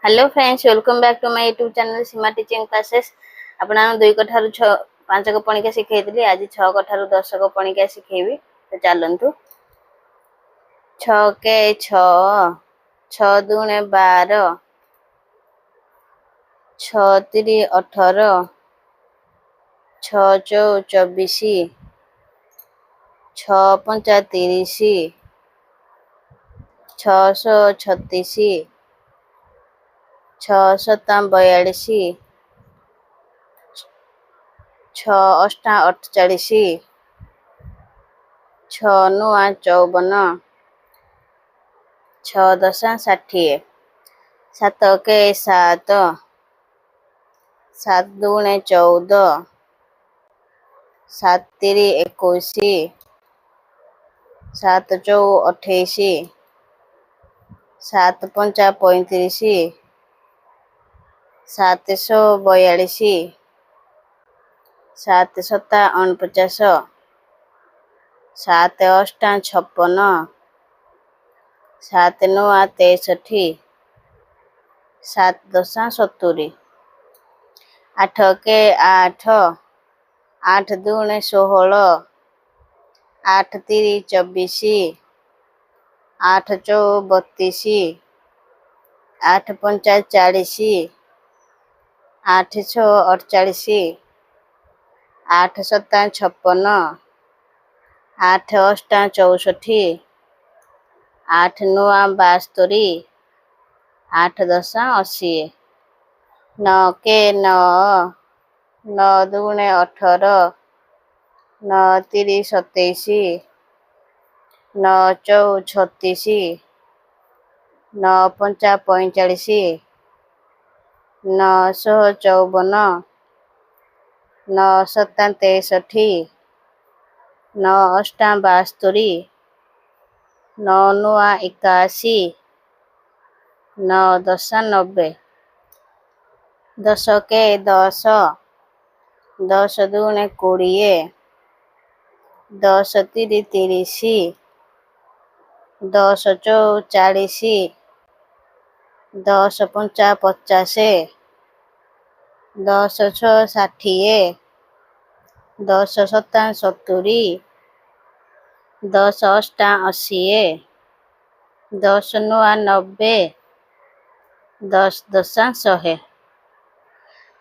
Hello friends, welcome back to my YouTube channel Seema teaching classes. आपण 2 कठारु 5 को पणिका सिखैतली। आज 6 कठारु 10 को पणिका सिखेबी। तो चलंतु। 6 के 6, 6 दूने 12, 6 3 18, 6 4 24, 6 5 30, 6 36, 6 7 42, 6 8 48, 6 9 54, 6 10 60, 7 के 7, 7 दूने 14, 7 3 21, 7 4 28, 7 5 35, 7 42, 7 7 49, 7 8 56, 7 9 63, 7 10 70, 8 के 8, 8 दूने 16, 8 3 24, 8 4 32, 8 5 40, 8 6 48, 8 7 56, 8 8 64, 8 9 72, 8 10 80, 9 के 9, 9 दूने 18, 9 3 27, 9 4 36, 9 5 45, 9 54, 9 7 63, 9 8 72, 9 9 81, 9 10 90, 10 के 10, 10 दूने 20, 10 3 30, 10 4 40, 10 5 50, 10 6 60, 10 7 70, 10 8 80, 10 9 90, 10 10 100।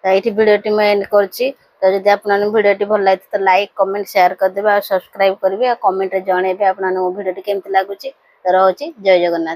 तो ये भिडियोटी मैं एंड करछि। तो जदि आपन भिडियोटी भल लागे तो लाइक कमेंट शेयर कर देबे और सब्सक्राइब करबे और कमेंट रे जणेबे आपन भिडियोटी केमति लागुछि। तो रहउछि जय जगन्नाथ।